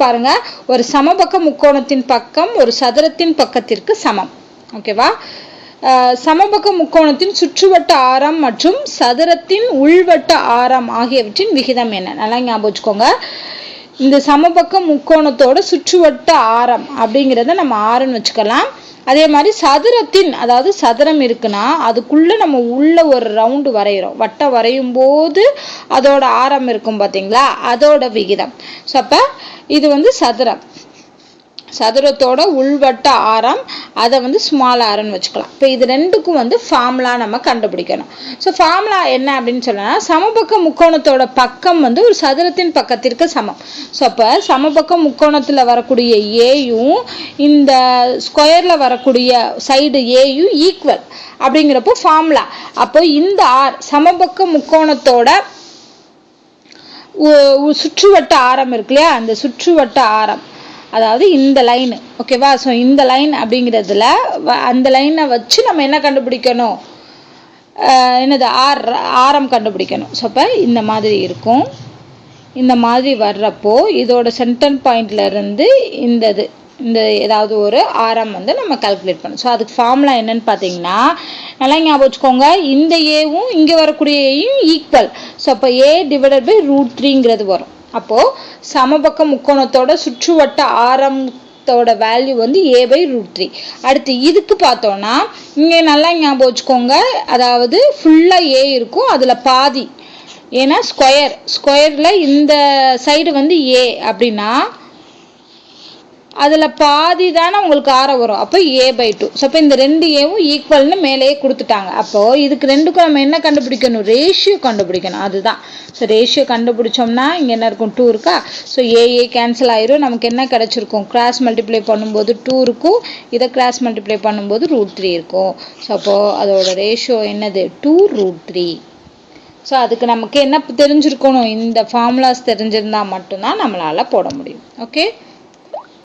பாருங்க, ஒரு சமபக்க முக்கோணத்தின் பக்கம் ஒரு சதுரத்தின் பக்கத்திற்கு சமம். ஓகேவா? சமபக்க முக்கோணத்தின் சுற்றுவட்ட ஆரம் மற்றும் சதுரத்தின் உள்வட்ட ஆரம் ஆகியவற்றின் விகிதம் என்ன? நல்லா ஞாபகம் வச்சுக்கோங்க. இந்த சமபக்க முக்கோணத்தோட சுற்றுவட்ட ஆரம் அப்படிங்கிறத நம்ம ஆறுன்னு வச்சுக்கலாம். அதே மாதிரி சதுரத்தின், அதாவது சதுரம் இருக்குன்னா அதுக்குள்ள நம்ம உள்ள ஒரு ரவுண்டு வரைகிறோம், வட்டம் வரையும் போது அதோட ஆரம் இருக்கும் பார்த்தீங்களா, அதோட விகிதம். ஸோ அப்போ இது வந்து சதுரம், சதுரத்தோட உள்வட்ட ஆரம், அதை வந்து ஸ்மால் ஆர்ன்னு வச்சுக்கலாம். இப்போ இது ரெண்டுக்கும் வந்து ஃபார்முலா நம்ம கண்டுபிடிக்கணும். ஸோ ஃபார்முலா என்ன அப்படின்னு சொன்னா, சமபக்க முக்கோணத்தோட பக்கம் வந்து ஒரு சதுரத்தின் பக்கத்திற்கு சமம். ஸோ அப்போ சமபக்க முக்கோணத்தில் வரக்கூடிய ஏயும் இந்த ஸ்கொயரில் வரக்கூடிய சைடு ஏயும் ஈக்குவல் அப்படிங்கிறப்போ ஃபார்முலா. அப்போ இந்த ஆர் சமபக்க முக்கோணத்தோட சுற்றுவட்ட ஆரம் இருக்கு இல்லையா, அந்த சுற்றுவட்ட ஆரம், அதாவது இந்த லைன். ஓகேவா? ஸோ இந்த லைன் அப்படிங்கிறதுல அந்த லைனை வச்சு நம்ம என்ன கண்டுபிடிக்கணும், என்னது ஆரம் கண்டுபிடிக்கணும். ஸோ அப்போ இந்த மாதிரி இருக்கும். இந்த மாதிரி வர்றப்போ இதோட சென்டர் பாயிண்ட்ல இருந்து இந்த ஏதாவது ஒரு ஆரம் வந்து நம்ம கால்குலேட் பண்ணணும். ஸோ அதுக்கு ஃபார்முலா என்னன்னு பார்த்தீங்கன்னா, நல்லா ஞாபகம் வச்சுக்கோங்க, இந்த ஏவும் இங்கே வரக்கூடிய ஏயும் ஈக்குவல். ஸோ அப்போ A / √3ங்கிறது வரும். அப்போது சமபக்க முக்கோணத்தோட சுற்றுவட்ட ஆரத்தோட வேல்யூ வந்து A/√3. அடுத்து இதுக்கு பார்த்தோன்னா இங்கே நல்லா ஞாபகம் வச்சுக்கோங்க, அதாவது ஃபுல்லாக A இருக்கும், அதில் பாதி, ஏன்னா ஸ்கொயரில் இந்த சைடு வந்து A அப்படின்னா அதில் பாதி தானே உங்களுக்கு ஆரம் வரும். அப்போ A/2. ஸோ அப்போ இந்த ரெண்டு ஏவும் ஈக்குவல்னு மேலேயே கொடுத்துட்டாங்க. அப்போது இதுக்கு ரெண்டுக்கும் நம்ம என்ன கண்டுபிடிக்கணும், ரேஷியோ கண்டுபிடிக்கணும். அதுதான். ஸோ ரேஷியோ கண்டுபிடிச்சோம்னா இங்கே என்ன இருக்கும், 2 இருக்கா. ஸோ ஏ கேன்சல் ஆயிரும், நமக்கு என்ன கிடச்சிருக்கும், கிராஸ் மல்டிப்ளை பண்ணும்போது 2 இருக்கும், இதை கிராஸ் மல்டிப்ளை பண்ணும்போது √3 இருக்கும். ஸோ அப்போது அதோட ரேஷியோ என்னது, 2√3. ஸோ அதுக்கு நமக்கு என்ன தெரிஞ்சிருக்கணும், இந்த ஃபார்முலாஸ் தெரிஞ்சிருந்தா மட்டும்தான் நம்மளால் போட முடியும். ஓகே.